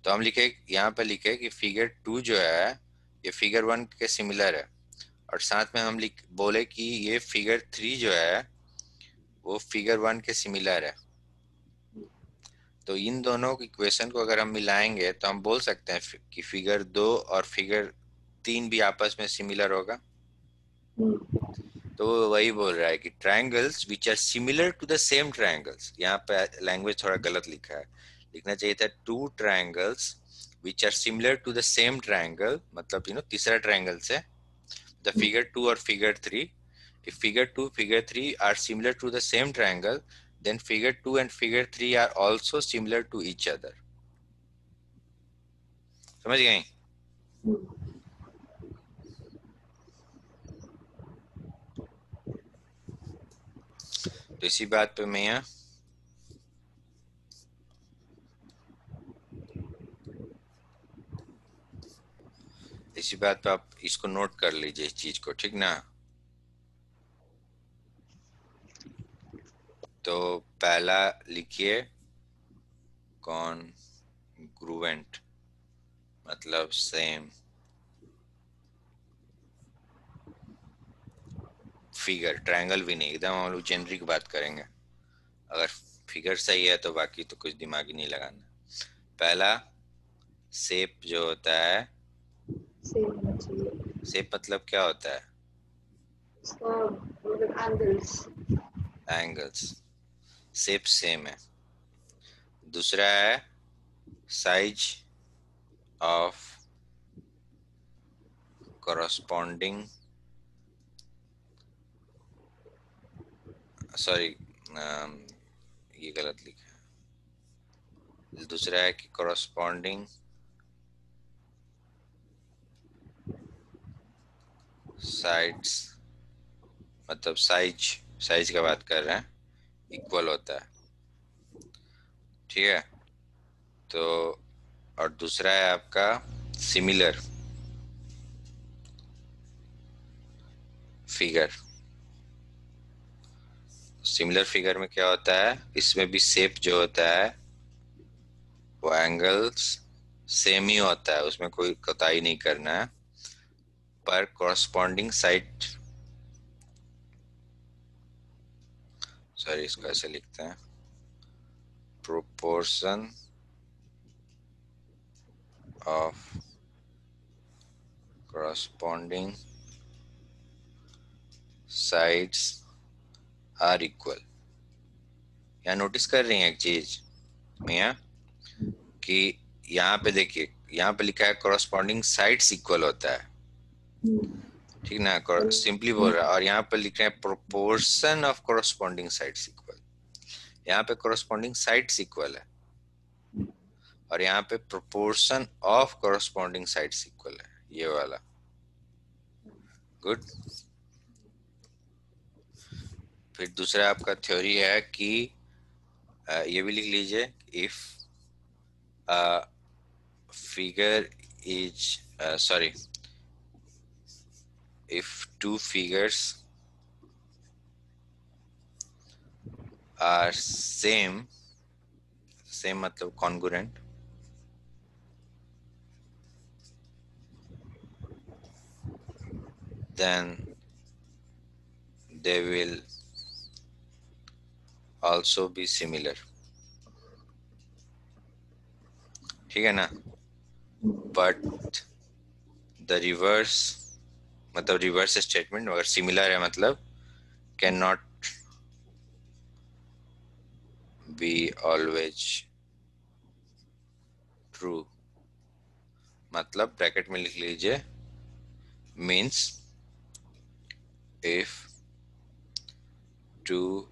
तो हम लिखे, यहाँ पे लिखे कि फिगर 2 जो है ये फिगर 1 के सिमिलर है, और साथ में हम लिख बोले कि ये फिगर 3 जो है वो फिगर 1 के सिमिलर है। तो इन दोनों इक्वेशन को अगर हम मिलाएंगे तो हम बोल सकते हैं कि फिगर 2 और फिगर 3 भी आपस में सिमिलर होगा। तो वो वही बोल रहा है कि triangles which are similar to the same triangles, यहाँ पे लैंग्वेज थोड़ा गलत लिखा है, लिखना चाहिए था two triangles which are similar to the same triangle, मतलब तीसरा ट्रायंगल से, द फिगर 2 और figure 3, if figure 2 figure 3 are similar to the same triangle, then figure 2 and figure 3 are also similar to each other। समझ गए? तो इसी बात पे मैं यहाँ, इसी बात पे आप इसको नोट कर लीजिए इस चीज को, ठीक ना? तो पहला लिखिए कॉन्ग्रुएंट मतलब सेम फिगर, ट्रायंगल भी नहीं, एकदम हम लोग जेनरिक बात करेंगे। अगर फिगर सही है तो बाकी तो कुछ दिमाग ही नहीं लगाना। पहला शेप जो होता है सेम होना चाहिए सेम मतलब क्या होता है? उसका, मतलब एंगल्स। एंगल्स। शेप सेम है। दूसरा है साइज ऑफ corresponding, सॉरी ये गलत लिखा है। दूसरा है कि corresponding sides, मतलब साइज, साइज का बात कर रहे हैं, इक्वल होता है। ठीक है। तो और दूसरा है आपका सिमिलर फिगर। सिमिलर फिगर में क्या होता है, इसमें भी शेप जो होता है वो एंगल्स सेम ही होता है, उसमें कोई कोताही नहीं करना है, पर कॉरस्पॉन्डिंग साइड, सॉरी इसको ऐसे लिखते हैं, proportion of corresponding sides are equal. यहाँ नोटिस कर रही हैं एक चीज मिया, कि यहाँ पे देखिए, यहाँ पे लिखा है कॉरस्पॉन्डिंग साइड्स इक्वल होता है, ठीक ना, सिंपली बोल रहा है, और यहाँ पे लिख रहे हैं proportion of corresponding sides equal. यहाँ पे कॉरस्पॉन्डिंग साइड्स इक्वल है और यहाँ पे proportion of corresponding sides equal है, ये वाला। गुड। फिर दूसरा आपका थ्योरी है कि ये भी लिख लीजिए, if figure is sorry, if two figures are same, same मतलब congruent, then they will also be similar। ठीक है ना। but the reverse, मतलब रिवर्स स्टेटमेंट अगर सिमिलर है मतलब can not be always true, मतलब ब्रैकेट में लिख लीजिए, means if two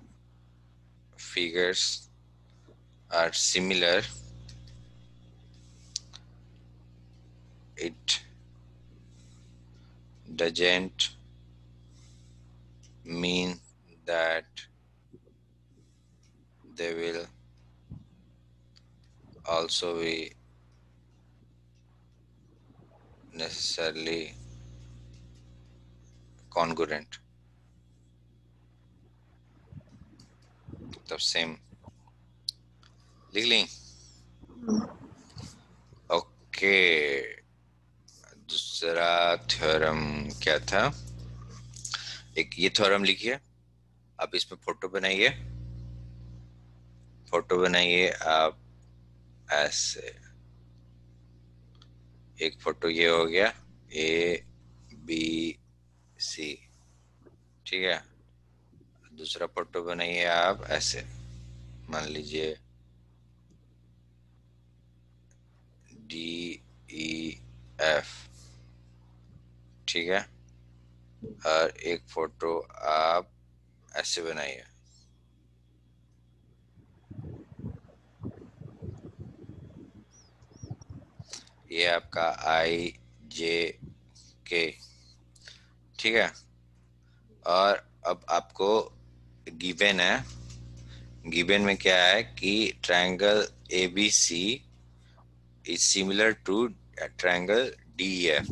figures are similar, it doesn't mean that they will also be necessarily congruent, मतलब सेम। लिख ली? ओके। दूसरा थ्योरम क्या था, एक ये थ्योरम लिखिए, आप इसमें फोटो बनाइए, फोटो बनाइए आप ऐसे, एक फोटो ये हो गया ए बी सी, ठीक है। दूसरा फोटो बनाइए आप ऐसे, मान लीजिए डी ई एफ, ठीक है। और एक फोटो आप ऐसे बनाइए, ये आपका आई जे के, ठीक है। और अब आपको गिवन है, गिवन में क्या है कि triangle a b c is similar to triangle d f,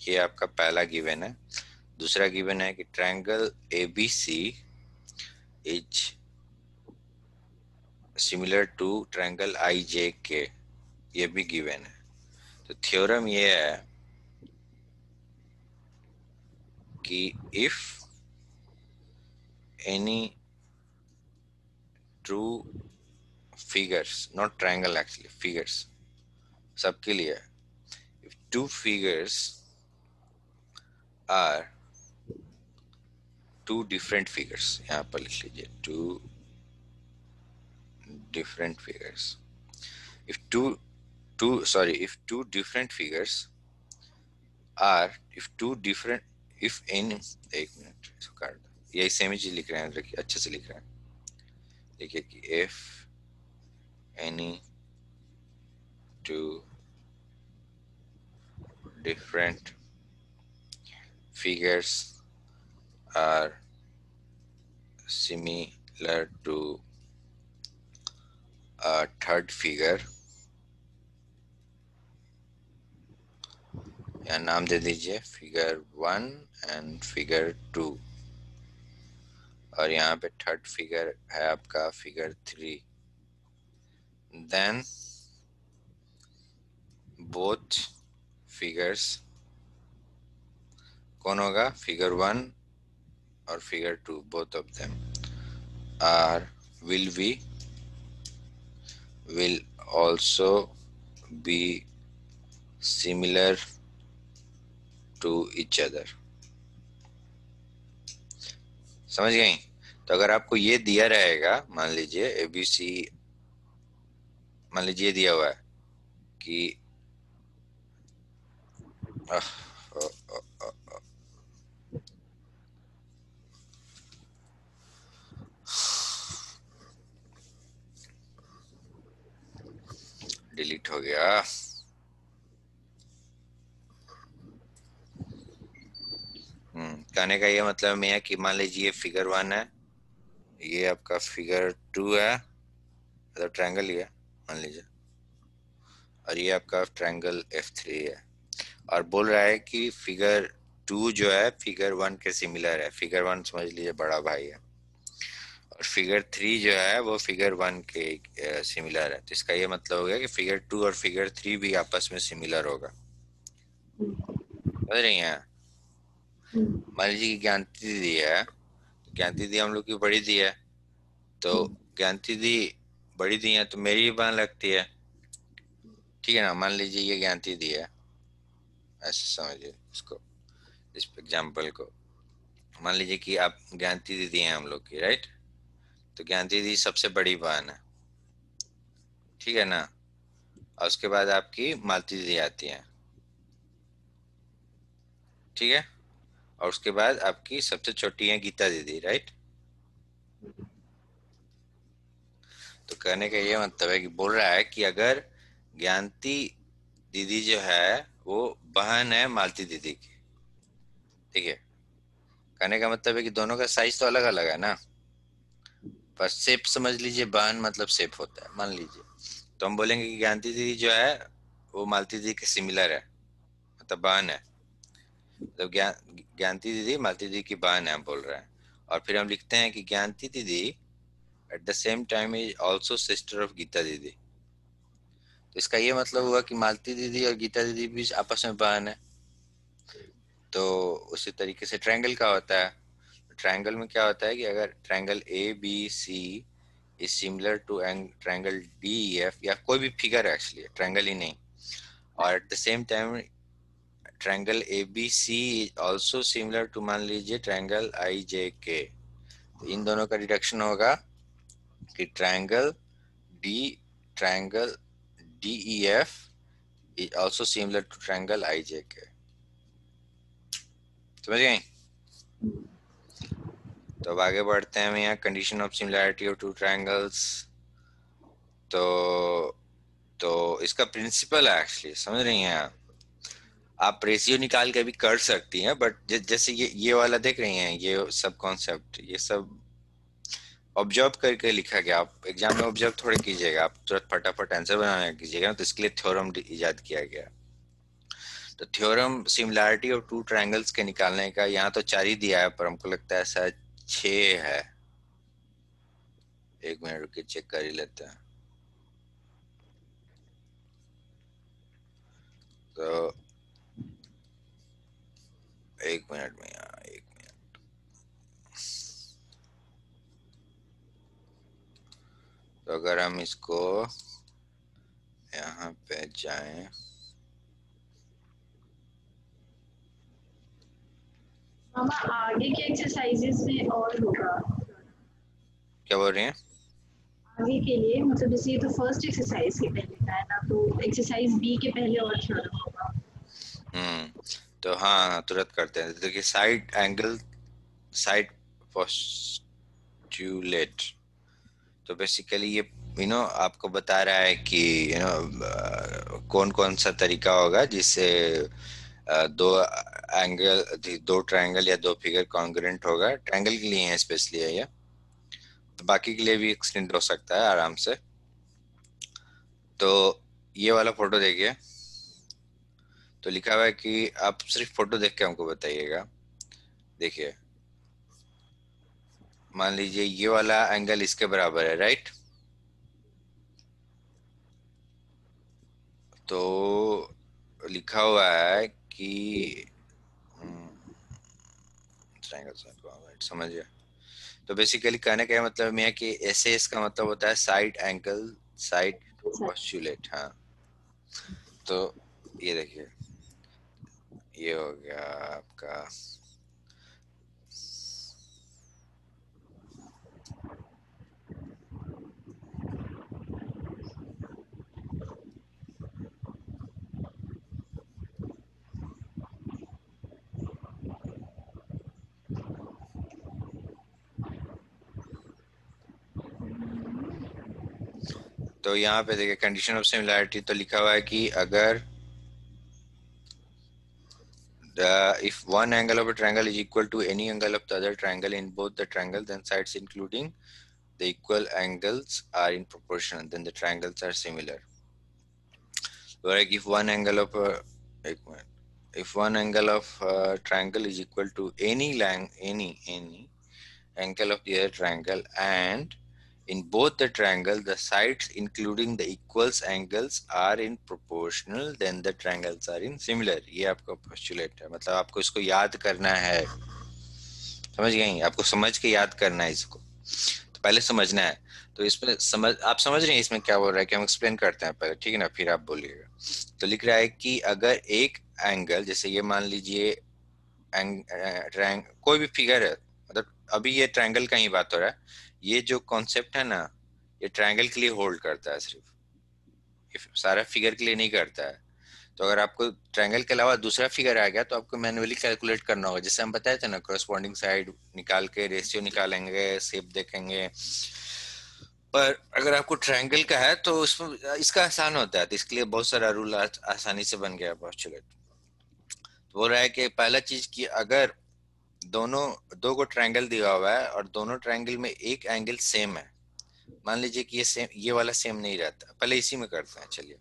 ये आपका पहला गिवन है। दूसरा गिवन है कि triangle a b c is similar to triangle I j k, ये भी गिवन है। तो थ्योरम ये है कि if any true figures, not triangle actually, figures सबके लिए, two figures are two different figures, यहाँ पर लिख लीजिए two different figures. If two different figures are if any, एक मिनट इसको काट दो, यही सेम ही चीज लिख रहे हैं, देखिए अच्छे से लिख रहे हैं, देखिए कि if any two different figures are similar to a third figure, या नाम दे दीजिए फिगर 1 एंड फिगर 2, और यहाँ पे थर्ड फिगर है आपका फिगर 3, देन बोथ फिगर्स, कौन होगा, फिगर 1 और figure 2, both of them are will also be similar to each other. समझ गई? तो अगर आपको ये दिया रहेगा, मान लीजिए ABC, मान लीजिए दिया हुआ है कि डिलीट हो गया, कहने का ये मतलब मैं है कि मान लीजिए फिगर 1 है, ये आपका फिगर 2 है, मतलब ट्रायंगल ही है मान लीजिए, और ये आपका ट्रायंगल F3 है, और बोल रहा है कि फिगर 2 जो है फिगर 1 के सिमिलर है, फिगर 1 समझ लीजिए बड़ा भाई है, और फिगर 3 जो है वो फिगर 1 के सिमिलर है, तो इसका ये मतलब हो गया कि फिगर 2 और फिगर 3 भी आपस में सिमिलर होगा। समझ रही हैं? मान लीजिए कि ज्ञानती दीदी है, ज्ञानती दीदी हम लोग की बड़ी दी है, तो ज्ञानती दीदी बड़ी दी है तो मेरी भी बहन लगती है, ठीक है ना। मान लीजिए ये ज्ञानती दी है, ऐसे समझिए इसको, इस एग्जाम्पल को, मान लीजिए कि आप ज्ञानती दीदी हैं हम लोग की, राइट, तो ज्ञानती दीदी सबसे बड़ी बहन है, ठीक है ना, और उसके बाद आपकी मालती दीदी आती है, ठीक है, और उसके बाद आपकी सबसे छोटी है गीता दीदी, राइट। तो कहने का ये मतलब है कि बोल रहा है कि अगर ज्ञानती दीदी जो है वो बहन है मालती दीदी की, ठीक है, कहने का मतलब है कि दोनों का साइज तो अलग अलग है ना, पर शेप समझ लीजिए, बहन मतलब शेप होता है, मान लीजिए, तो हम बोलेंगे कि ज्ञानती दीदी जो है वो मालती दीदी के सिमिलर है, मतलब बहन है, मतलब ज्ञानती दीदी मालती दीदी की बहन है, हम बोल रहे हैं, और फिर हम लिखते हैं कि ज्ञानती दीदी at the same time is also sister of Geeta दीदी, तो इसका ये मतलब हुआ कि मालती दीदी और गीता दीदी भी आपस में बहन है। तो उसी तरीके से ट्रायंगल का होता है, ट्रायंगल में क्या होता है कि अगर triangle ABC is similar to triangle DEF, या कोई भी फिगर है एक्चुअली, ट्रायंगल ही नहीं, और at the same time triangle ABC is also similar to, मान लीजिए ट्रायंगल IJK, तो इन दोनों का डिडक्शन होगा कि triangle DEF is also similar to triangle IJK। समझ गए? तो अब आगे बढ़ते हैं हम यहाँ, condition of similarity of two triangles. तो इसका प्रिंसिपल है एक्चुअली, समझ रही हैं आप रेशियो निकाल के भी कर सकती हैं, बट जैसे ये वाला देख रही हैं, ये सब कॉन्सेप्ट, ये सब ऑब्जर्व करके लिखा गया, आप एग्जाम में ऑब्जर्व थोड़े कीजिएगा, आप तुरंत फटाफट आंसर बनाने कीजिएगा, तो इसके लिए थ्योरम इजाद किया गया। तो theorem similarity of two triangles के निकालने का, यहाँ तो 4 ही दिया है, पर हमको लगता है शायद 6 है, एक मिनट रुकिए चेक कर ही लेते हैं। तो एक मिनट में यहाँ, एक मिनट, तो अगर हम इसको यहाँ पे जाएं, मामा आगे के एक्सरसाइजेस में और होगा। क्या बोल रही हैं? आगे के लिए मतलब जैसे ये तो फर्स्ट एक्सरसाइज के पहले का है ना, तो एक्सरसाइज बी के पहले और थ्योरम होगा। हम्म। तो हाँ हाँ, तुरंत करते हैं। देखिए साइड एंगल, साइड पोस्टुलेट, तो बेसिकली ये आपको बता रहा है कि कौन कौन सा तरीका होगा जिससे दो एंगल, दो ट्रायंगल या दो फिगर कॉन्ग्रुएंट होगा। ट्रायंगल के लिए है स्पेशली है ये, तो बाकी के लिए भी एक्सटेंड हो सकता है आराम से। तो ये वाला फोटो देखिए, तो लिखा हुआ है कि आप सिर्फ फोटो देख के हमको बताइएगा। देखिए मान लीजिए ये वाला एंगल इसके बराबर है, राइट? तो लिखा हुआ है कि ट्रायंगल, समझ गया। तो बेसिकली कहने का मतलब में है कि एस एस का मतलब होता है साइड एंगल, साइड पोस्टुलेट। हाँ, तो ये देखिए, ये हो गया आपका। तो यहाँ पे देखिए कंडीशन ऑफ सिमिलैरिटी, तो लिखा हुआ है कि अगर if one angle of a triangle is equal to any angle of the other triangle in both the triangle, then sides including the equal angles are in proportion, then the triangles are similar. Like if one angle of a, एक minute, if one angle of a triangle is equal to any angle of the other triangle, and in both the triangle the sides including the equals angles are in proportional, then the triangles are in similar. ये आपका postulate है, मतलब आपको इसको याद करना है। समझ गई? आपको समझ के याद करना है इसको, तो पहले समझना है। तो इसमें आप समझ रहे हैं इसमें क्या बोल रहा है कि हम एक्सप्लेन करते हैं पहले, ठीक है ना, फिर आप बोलिएगा। तो लिख रहा है कि अगर एक एंगल, जैसे ये मान लीजिए कोई भी फिगर है, मतलब अभी ये ट्रायंगल का ही बात हो रहा है, ये जो कॉन्सेप्ट है ना, ये ट्रायंगल के लिए होल्ड करता है सिर्फ, ये सारा फिगर के लिए नहीं करता है। तो अगर आपको ट्रायंगल के अलावा दूसरा फिगर आ गया तो आपको मैन्युअली कैलकुलेट करना होगा, जैसे हम बताए थे ना, कोरस्पॉन्डिंग साइड निकाल के रेशियो निकालेंगे, शेप देखेंगे। पर अगर आपको ट्रायंगल का है तो उसमें इसका आसान होता है, तो इसके लिए बहुत सारा रूल आसानी से बन गया पोस्टुलेट। तो बोल रहा है कि पहला चीज कि अगर दोनों दो को ट्रायंगल दिया हुआ है और दोनों ट्रायंगल में एक एंगल सेम है, मान लीजिए कि ये वाला सेम नहीं रहता, पहले इसी में करते हैं चलिए।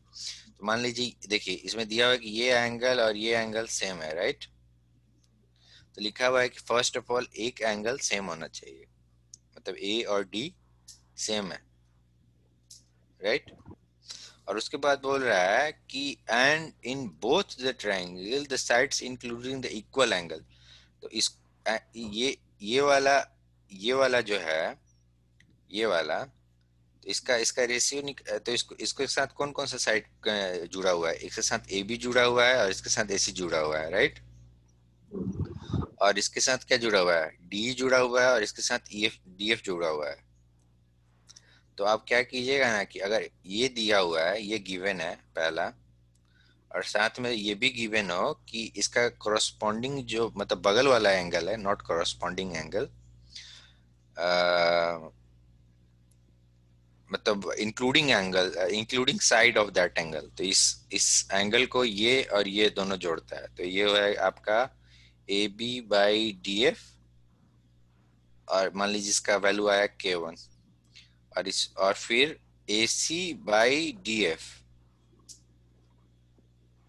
तो मान लीजिए, देखिए इसमें दिया हुआ है कि ये एंगल और ये एंगल सेम है, राइट? तो लिखा हुआ है कि फर्स्ट ऑफ ऑल एक एंगल सेम होना चाहिए, मतलब ए और डी सेम है, राइट? और उसके बाद बोल रहा है कि and in both the triangle the sides including the equal angle. तो इस ये वाला जो है, ये वाला, तो इसका इसका रेशियो, तो इसको इसके साथ कौन कौन सा साइड जुड़ा हुआ है? एक के साथ ए बी जुड़ा हुआ है और इसके साथ ए सी जुड़ा हुआ है, राइट? और इसके साथ क्या जुड़ा हुआ है? डी जुड़ा हुआ है और इसके साथ ई एफ डी एफ जुड़ा हुआ है। तो आप क्या कीजिएगा ना कि अगर ये दिया हुआ है, ये गिवन है पहला, और साथ में ये भी गिवन हो कि इसका कोरस्पॉन्डिंग जो मतलब बगल वाला एंगल है, नॉट कोरस्पॉन्डिंग एंगल, मतलब including angle, including side of that angle, तो इस एंगल को ये और ये दोनों जोड़ता है। तो ये है आपका A B by D F, और मान लीजिए इसका वैल्यू आया K1, और फिर A C by D F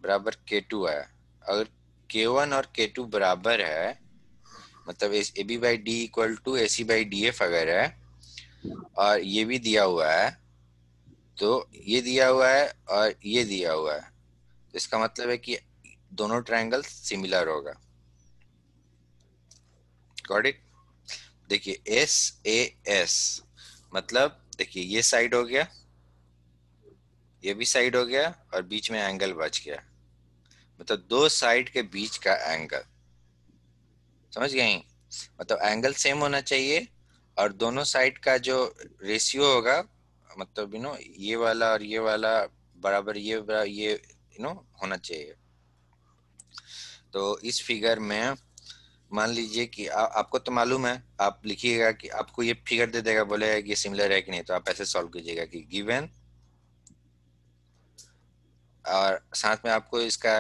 बराबर K2 आया। अगर K1 और K2 बराबर है, मतलब A B by D equal to A C by D F अगर है, और ये भी दिया हुआ है, तो ये दिया हुआ है और ये दिया हुआ है, तो इसका मतलब है कि दोनों ट्रायंगल सिमिलर होगा। Got it? देखिए एस ए एस, मतलब देखिए ये साइड हो गया, ये भी साइड हो गया, और बीच में एंगल बच गया, मतलब दो साइड के बीच का एंगल। समझ गए? मतलब एंगल सेम होना चाहिए और दोनों साइड का जो रेशियो होगा, मतलब ये वाला और ये वाला बराबर, ये होना चाहिए। तो इस फिगर में मान लीजिए कि आपको तो मालूम है, आप लिखिएगा कि आपको ये फिगर दे देगा, बोलेगा कि ये सिमिलर है कि नहीं, तो आप ऐसे सॉल्व कीजिएगा कि गिवन, और साथ में आपको इसका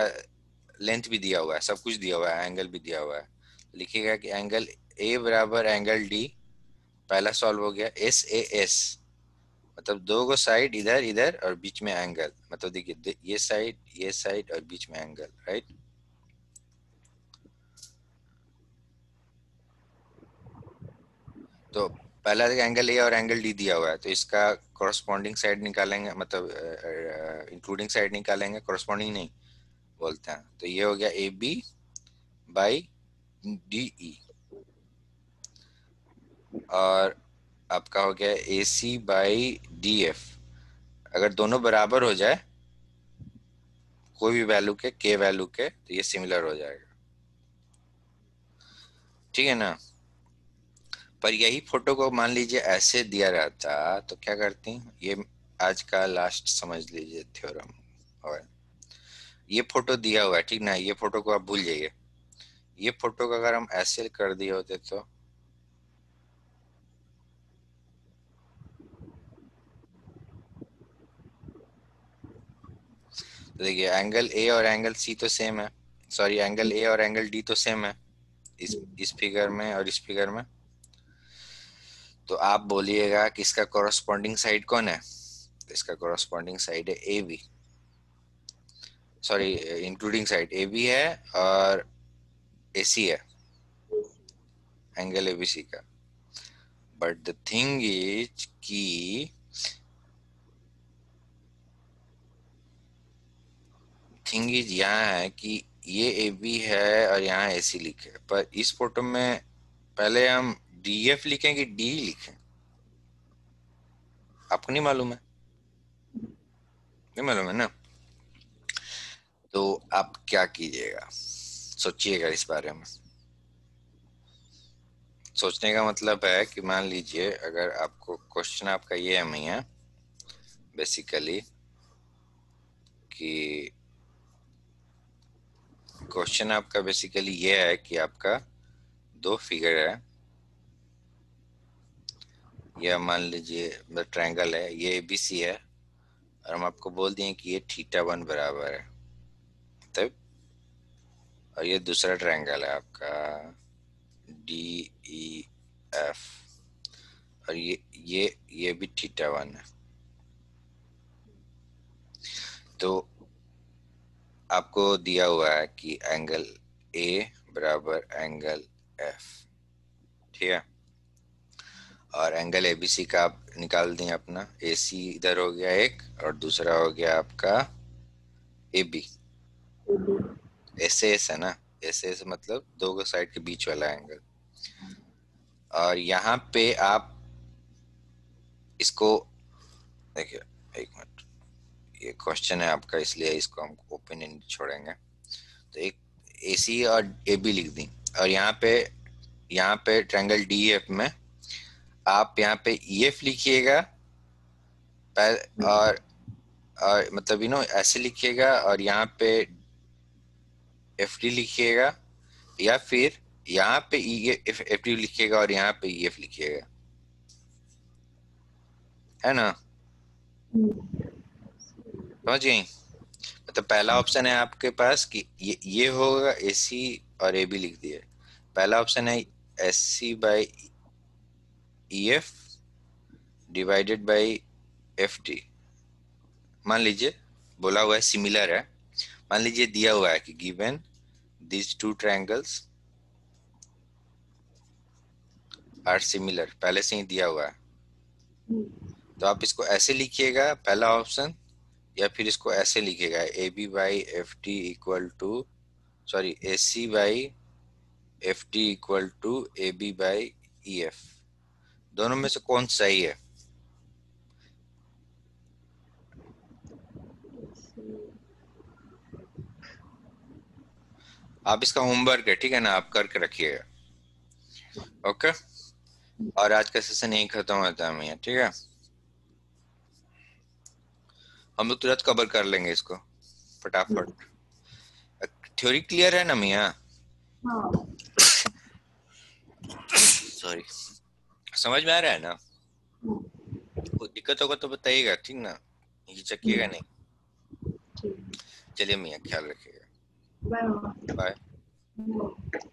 लेंथ भी दिया हुआ है, सब कुछ दिया हुआ है, एंगल भी दिया हुआ है। लिखिएगा कि एंगल ए बराबर एंगल डी, पहला सॉल्व हो गया। एस ए एस मतलब दो गो साइड, इधर इधर और बीच में एंगल, मतलब देखिए ये साइड और बीच में एंगल, राइट। तो पहला एंगल ए और एंगल डी दिया हुआ है, तो इसका कॉरस्पॉन्डिंग साइड निकालेंगे, मतलब इंक्लूडिंग साइड निकालेंगे, कॉरस्पॉन्डिंग नहीं बोलते हैं। तो ये हो गया A B by D E, और आपका हो गया ए सी बाई डी एफ। अगर दोनों बराबर हो जाए कोई भी वैल्यू के, के वैल्यू के, तो ये सिमिलर हो जाएगा, ठीक है ना। पर यही फोटो को मान लीजिए ऐसे दिया रहता तो क्या करती, ये आज का लास्ट समझ लीजिए थ्योरम। और ये फोटो दिया हुआ है, ठीक ना, ये फोटो को आप भूल जाइए। ये फोटो को अगर हम ऐसे कर दिए होते तो देखिए एंगल ए और एंगल सी तो सेम है, सॉरी एंगल ए और एंगल डी तो सेम है इस फिगर में और इस फिगर में। तो आप बोलिएगा कि इसका कॉरस्पॉन्डिंग साइड कौन है, तो इसका कॉरस्पॉन्डिंग साइड है ए B, sorry including side A B है और ए सी है, एंगल एबीसी का। बट द थिंग इज कि यहाँ है कि ये ए बी है और यहाँ ए सी लिखे, पर इस फोटो में पहले हम डी एफ लिखें कि डी लिखें, आपको नहीं मालूम है, नहीं मालूम है ना। तो आप क्या कीजिएगा, सोचिएगा इस बारे में। सोचने का मतलब है कि मान लीजिए अगर आपको क्वेश्चन आपका ये है बेसिकली कि क्वेश्चन आपका बेसिकली ये है कि आपका दो फिगर है, यह मान लीजिए ट्रायंगल है, ये एबीसी है, और हम आपको बोल दिए कि ये थीटा वन बराबर है, तब, और ये दूसरा ट्रायंगल है आपका डी ई एफ, और ये भी थीटा वन है। तो आपको दिया हुआ है कि एंगल ए बराबर एंगल एफ, ठीक है, और एंगल एबीसी का आप निकाल दें अपना, ए सी इधर हो गया एक और दूसरा हो गया आपका ए बी। एस एस है ना, एस एस मतलब दो साइड के बीच वाला एंगल। और यहाँ पे आप इसको देखिए, एक मिनट, ये क्वेश्चन है आपका इसलिए इसको हम ओपन नहीं छोड़ेंगे। तो एक ए सी और ए बी लिख दी, और यहाँ पे ट्रायंगल डी एफ में आप यहाँ पे ई एफ लिखिएगा, और मतलब ऐसे लिखिएगा, और यहाँ पे एफ डी लिखिएगा, या फिर यहाँ पे एफ डी लिखिएगा और यहाँ पे ई एफ लिखिएगा, है ना, समझ गई। मतलब पहला ऑप्शन है आपके पास कि ये होगा ए सी और ए बी लिख दिए, पहला ऑप्शन है S C by E F divided by F D. मान लीजिए बोला हुआ है सिमिलर है, मान लीजिए दिया हुआ है कि given these two triangles are similar, पहले से ही दिया हुआ है। तो आप इसको ऐसे लिखिएगा पहला ऑप्शन, या फिर इसको ऐसे लिखिएगा A B by F D equal to, sorry A C by F D equal to A B by E F. दोनों में से कौन सही है? आप इसका होमवर्क है, ठीक है ना, आप करके रखिएगा। ओके, और आज का सेशन यही खत्म होता है मियाँ, ठीक है? हम लोग तुरंत कवर कर लेंगे इसको फटाफट। थ्योरी क्लियर है ना मियाँ? हाँ। सॉरी, समझ में आ रहा है ना? हम्म, कोई दिक्कत होगा तो बताइएगा, ठीक ना? हिचकिएगा नहीं। ठीक है। चलिए मियाँ, ख्याल रखिएगा। बाय। बाय। बाय।